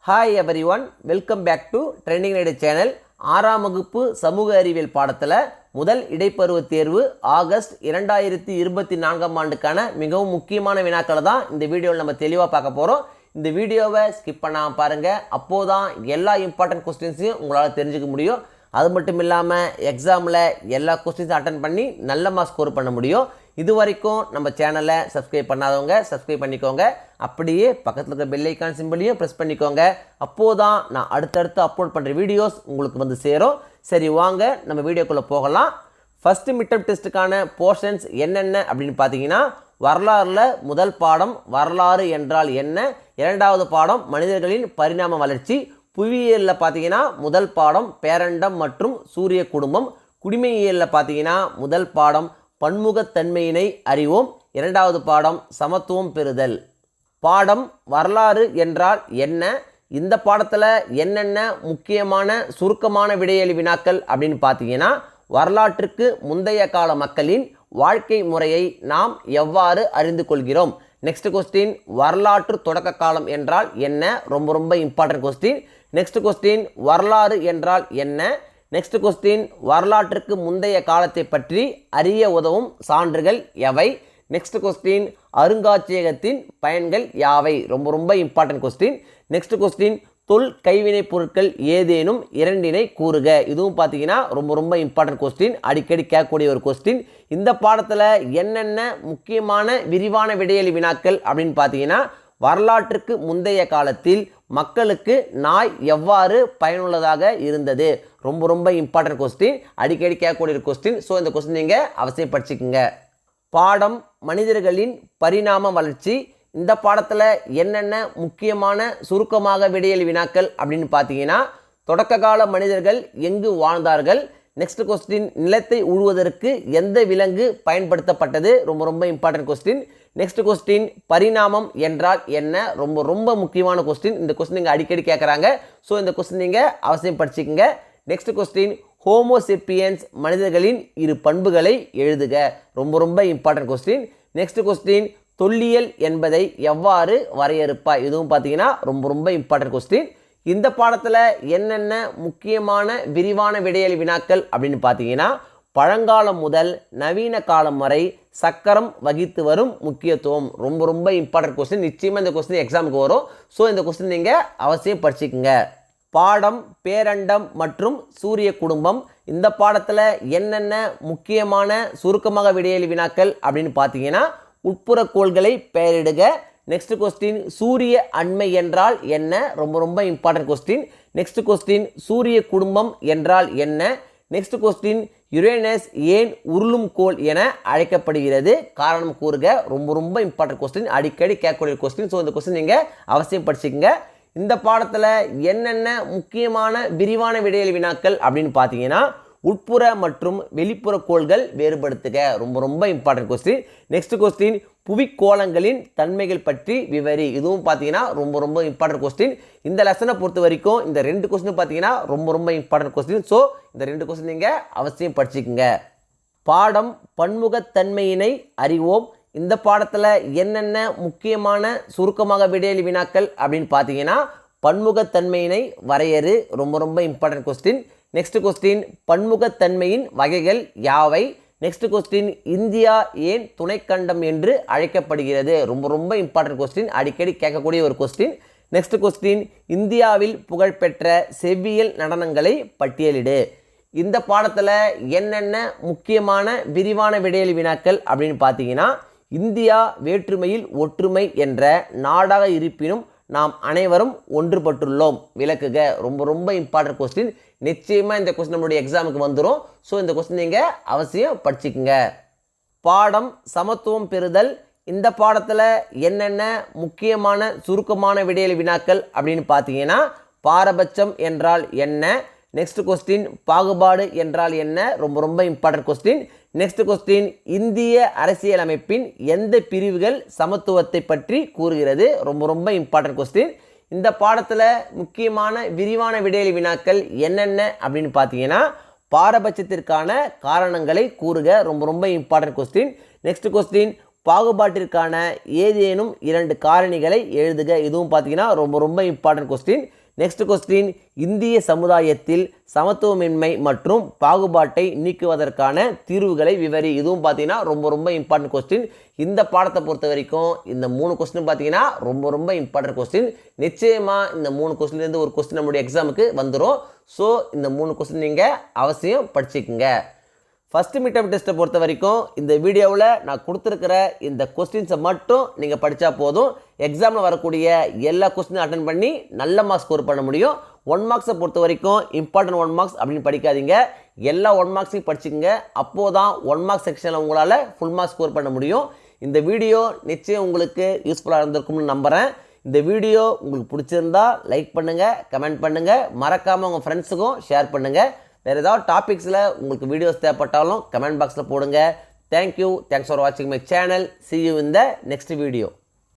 Hi everyone, welcome back to trending idea channel. 6ஆம் வகுப்பு சமூக அறிவியல் பாடத்தில் முதல் இடைப்பருவ தேர்வு ஆகஸ்ட் 2024ஆம் ஆண்டுக்கான மிகவும் முக்கியமான வினாக்களை தான் இந்த வீடியோவில் நம்ம தெளிவாக பார்க்க போகிறோம். இந்த வீடியோவை ஸ்கிப் பண்ணாமல் பாருங்கள். அப்போது தான் எல்லா இம்பார்ட்டன்ட் கொஸ்டின்ஸையும் உங்களால் தெரிஞ்சுக்க முடியும். அது மட்டும் இல்லாமல் எக்ஸாமில் எல்லா கொஸ்டின்ஸும் அட்டன் பண்ணி நல்ல மார்க் ஸ்கோர் பண்ண முடியும். இது வரைக்கும் நம்ம சேனலை சப்ஸ்கிரைப் பண்ணாதவங்க சப்ஸ்கிரைப் பண்ணிக்கோங்க. அப்படியே பக்கத்தில் இருக்கிற பெல் ஐக்கான் சிம்பிளையும் ப்ரெஸ் பண்ணிக்கோங்க. அப்போது தான் நான் அடுத்தடுத்து அப்லோட் பண்ணுற வீடியோஸ் உங்களுக்கு வந்து சேரும். சரி, வாங்க நம்ம வீடியோக்குள்ளே போகலாம். ஃபஸ்ட்டு மிட்டம் டெஸ்ட்டுக்கான போர்ஷன்ஸ் என்னென்ன அப்படின்னு பார்த்தீங்கன்னா, வரலாறில் முதல் பாடம் வரலாறு என்றால் என்ன, இரண்டாவது பாடம் மனிதர்களின் பரிணாம வளர்ச்சி, புவியியலில் பார்த்தீங்கன்னா முதல் பாடம் பேரண்டம் மற்றும் சூரிய குடும்பம், குடிமையியலில் பார்த்தீங்கன்னா முதல் பாடம் பன்முகத்தன்மையினை அறிவோம், இரண்டாவது பாடம் சமத்துவம் பெறுதல். பாடம் வரலாறு என்றால் என்ன, இந்த பாடத்தில் என்னென்ன முக்கியமான சுருக்கமான விடையெளி வினாக்கள் அப்படின்னு பார்த்தீங்கன்னா, வரலாற்றுக்கு முந்தைய கால மக்களின் வாழ்க்கை முறையை நாம் எவ்வாறு அறிந்து கொள்கிறோம். நெக்ஸ்ட் கொஸ்டின், வரலாற்று தொடக்க காலம் என்றால் என்ன, ரொம்ப இம்பார்ட்டன்ட் கொஸ்டின். நெக்ஸ்ட் கொஸ்டின், வரலாறு என்றால் என்ன. நெக்ஸ்ட் கொஸ்டின், வரலாற்றுக்கு முந்தைய காலத்தை பற்றி அறிய உதவும் சான்றுகள் எவை. நெக்ஸ்ட் கொஸ்டின், அருங்காட்சியகத்தின் பயன்கள் யாவை. ரொம்ப இம்பார்ட்டன்ட் கொஸ்டின். நெக்ஸ்ட் கொஸ்டின், தொல் கைவினைப் பொருட்கள் ஏதேனும் இரண்டினை கூறுக. இதுவும் பார்த்தீங்கன்னா ரொம்ப இம்பார்ட்டன்ட் கொஸ்டின், அடிக்கடி கேட்கக்கூடிய ஒரு கொஸ்டின். இந்த பாடத்தில் என்னென்ன முக்கியமான விரிவான விடையெளி வினாக்கள் அப்படின்னு பார்த்தீங்கன்னா, வரலாற்றுக்கு முந்தைய காலத்தில் மக்களுக்கு நாய் எவ்வாறு பயனுள்ளதாக இருந்தது. ரொம்ப இம்பார்ட்டன்ட் கொஸ்டின், அடிக்கடி கேட்கக்கூடிய ஒரு கொஸ்டின். ஸோ இந்த கொஸ்டின் நீங்கள் அவசியம் படிச்சுக்குங்க. பாடம் மனிதர்களின் பரிணாம வளர்ச்சி. இந்த பாடத்தில் என்னென்ன முக்கியமான சுருக்கமாக விடையெளி வினாக்கள் அப்படின்னு பார்த்தீங்கன்னா, தொடக்க கால மனிதர்கள் எங்கு வாழ்ந்தார்கள். நெக்ஸ்ட் கொஸ்டின், நிலத்தை உழுவதற்கு எந்த விலங்கு பயன்படுத்தப்பட்டது. ரொம்ப இம்பார்ட்டன்ட் கொஸ்டின். நெக்ஸ்ட் கொஸ்டின், பரிணாமம் என்றால் என்ன. ரொம்ப முக்கியமான கொஸ்டின். இந்த கொஸ்டின் நீங்கள் அடிக்கடி கேட்குறாங்க. ஸோ இந்த கொஸ்டின் நீங்கள் அவசியம் படிச்சுக்கோங்க. நெக்ஸ்ட் கொஸ்டின், ஹோமோசெப்பியன்ஸ் மனிதர்களின் இரு பண்புகளை எழுதுக. ரொம்ப இம்பார்ட்டன்ட் கொஸ்டின். நெக்ஸ்ட் கொஸ்டின், தொல்லியல் என்பதை எவ்வாறு வரையறுப்பா. இதுவும் பார்த்தீங்கன்னா ரொம்ப இம்பார்ட்டன்ட் கொஸ்டின். இந்த பாடத்தில் என்னென்ன முக்கியமான விரிவான விடையெளி வினாக்கள் அப்படின்னு பார்த்தீங்கன்னா, பழங்காலம் முதல் நவீன காலம் வரை சக்கரம் வகித்து வரும் முக்கியத்துவம். ரொம்ப இம்பார்ட்டன்ட் கொஸ்டின். நிச்சயமாக இந்த கொஸ்டின் எக்ஸாமுக்கு வரும். ஸோ இந்த கொஸ்டின் நீங்கள் அவசியம் படிச்சுக்குங்க. பாடம் பேரண்டம் மற்றும் சூரிய குடும்பம். இந்த பாடத்தில் என்னென்ன முக்கியமான சுருக்கமாக விடையெளி வினாக்கள் அப்படின்னு பார்த்தீங்கன்னா, உட்புற கோள்களை பெயரிடுக. நெக்ஸ்ட் கொஸ்டின், சூரிய அண்மை என்றால் என்ன. ரொம்ப இம்பார்ட்டன்ட் கொஸ்டின். நெக்ஸ்ட் கொஸ்டின், சூரிய குடும்பம் என்றால் என்ன. நெக்ஸ்ட் கொஸ்டின், யுரேனஸ் ஏன் உருளும் கோள் என அழைக்கப்படுகிறது, காரணம் கூறுக. ரொம்ப இம்பார்ட்டன்ட் கொஸ்டின், அடிக்கடி கேட்கக்கூடிய கொஸ்டின். ஸோ இந்த கொஸ்டின் நீங்கள் அவசியம் படிச்சுக்கங்க. இந்த பாடத்தில் என்னென்ன முக்கியமான விரிவான விடையெளி வினாக்கள் அப்படின்னு பார்த்தீங்கன்னா, உட்புற மற்றும் வெளிப்புற கோள்கள் வேறுபடுத்துக. ரொம்ப இம்பார்ட்டன்ட் கொஸ்டின். நெக்ஸ்ட் கொஸ்டின், புவிக்கோளங்களின் தன்மைகள் பற்றி விவரி. இதுவும் பார்த்தீங்கன்னா ரொம்ப இம்பார்ட்டன்ட் கொஸ்டின். இந்த லெசனை பொறுத்த வரைக்கும் இந்த ரெண்டு கொஸ்டின் பார்த்தீங்கன்னா ரொம்ப இம்பார்ட்டன்ட் கொஸ்டின். ஸோ இந்த ரெண்டு கொஸ்டின் நீங்கள் அவசியம் படிச்சுக்கோங்க. பாடம் பன்முகத்தன்மையினை அறிவோம். இந்த பாடத்தில் என்னென்ன முக்கியமான சுருக்கமாக விடையெளி வினாக்கள் அப்படின்னு பார்த்தீங்கன்னா, பன்முகத்தன்மையினை வரையறு. ரொம்ப இம்பார்ட்டன்ட் கொஸ்டின். நெக்ஸ்ட் கொஸ்டின், பன்முகத்தன்மையின் வகைகள் யாவை. நெக்ஸ்ட் கொஸ்டின், இந்தியா ஏன் துணைக்கண்டம் என்று அழைக்கப்படுகிறது. ரொம்ப இம்பார்ட்டன்ட் கொஸ்டின், அடிக்கடி கேட்கக்கூடிய ஒரு கொஸ்டின். நெக்ஸ்ட் கொஸ்டின், இந்தியாவில் புகழ்பெற்ற செவ்வியல் நடனங்களை பட்டியலிடு. இந்த பாடத்தில் என்னென்ன முக்கியமான விரிவான விடையெளி வினாக்கள் அப்படின்னு பார்த்தீங்கன்னா, இந்தியா வேற்றுமையில் ஒற்றுமை என்ற நாடாக இருப்பினும் நாம் அனைவரும் ஒன்றுபட்டுள்ளோம், விளக்குக. ரொம்ப இம்பார்ட்டன்ட் கொஸ்டின். நிச்சயமாக இந்த கொஸ்டின் நம்மளுடைய எக்ஸாமுக்கு வந்துடும். ஸோ இந்த கொஸ்டின் நீங்கள் அவசியம் படிச்சுக்குங்க. பாடம் சமத்துவம் பெறுதல். இந்த பாடத்தில் என்னென்ன முக்கியமான சுருக்கமான விடையெளி வினாக்கள் அப்படின்னு பார்த்தீங்கன்னா, பாரபட்சம் என்றால் என்ன. நெக்ஸ்ட் கொஸ்டின், பாகுபாடு என்றால் என்ன. ரொம்ப இம்பார்ட்டன்ட் கொஸ்டின். நெக்ஸ்ட் கொஸ்டின், இந்திய அரசியலமைப்பின் எந்த பிரிவுகள் சமத்துவத்தை பற்றி கூறுகிறது. ரொம்ப இம்பார்ட்டன்ட் கொஸ்டின். இந்த பாடத்தில் முக்கியமான விரிவான விடையெளி வினாக்கள் என்னென்ன அப்படின்னு பார்த்தீங்கன்னா, பாரபட்சத்திற்கான காரணங்களை கூறுக. ரொம்ப இம்பார்ட்டன்ட் கொஸ்டின். நெக்ஸ்ட் கொஸ்டின், பாகுபாட்டிற்கான ஏதேனும் 2 காரணிகளை எழுதுக. இதுவும் பார்த்தீங்கன்னா ரொம்ப ரொம்ப இம்பார்ட்டன்ட் கொஸ்டின். நெக்ஸ்ட் கொஸ்டின், இந்திய சமுதாயத்தில் சமத்துவமின்மை மற்றும் பாகுபாட்டை நீக்குவதற்கான தீர்வுகளை விவரி. இதுவும் பார்த்தீங்கன்னா ரொம்ப ரொம்ப இம்பார்ட்டன்ட் கொஸ்டின். இந்த பாடத்தை பொறுத்த வரைக்கும் இந்த 3 கொஸ்டின் பார்த்தீங்கன்னா ரொம்ப ரொம்ப இம்பார்ட்டன்ட் கொஸ்டின். நிச்சயமாக இந்த 3 கொஸ்டின்லேருந்து ஒரு கொஸ்டின் நம்முடைய எக்ஸாமுக்கு வந்துடும். ஸோ இந்த 3 கொஸ்டின் நீங்கள் அவசியம் படிச்சுக்குங்க. ஃபஸ்ட்டு மிட்டம் டெஸ்ட்டை பொறுத்த வரைக்கும் இந்த வீடியோவில் நான் கொடுத்துருக்கிற இந்த கொஸ்டின்ஸை மட்டும் நீங்கள் படித்தா போதும். எக்ஸாமில் வரக்கூடிய எல்லா கொஸ்டினும் அட்டன் பண்ணி நல்ல மார்க்ஸ் ஸ்கோர் பண்ண முடியும். 1 மார்க்ஸை பொறுத்த வரைக்கும் இம்பார்ட்டன்ட் 1 மார்க்ஸ் அப்படின்னு படிக்காதீங்க. எல்லா 1 மார்க்ஸையும் படிச்சுக்கங்க. அப்போது தான் 1 மார்க்ஸ் செக்ஷனில் உங்களால் ஃபுல் மார்க்ஸ் ஸ்கோர் பண்ண முடியும். இந்த வீடியோ நிச்சயம் உங்களுக்கு யூஸ்ஃபுல்லாக இருந்திருக்கும்னு நம்புகிறேன். இந்த வீடியோ உங்களுக்கு பிடிச்சிருந்தா லைக் பண்ணுங்கள், கமெண்ட் பண்ணுங்கள், மறக்காமல் உங்கள் ஃப்ரெண்ட்ஸுக்கும் ஷேர் பண்ணுங்கள். வேறு ஏதாவது டாபிக்ஸில் உங்களுக்கு வீடியோஸ் தேவைப்பட்டாலும் கமெண்ட் பாக்ஸில் போடுங்க. தேங்க்யூ. தேங்க்ஸ் ஃபார் வாட்சிங் my channel. See you in the next video.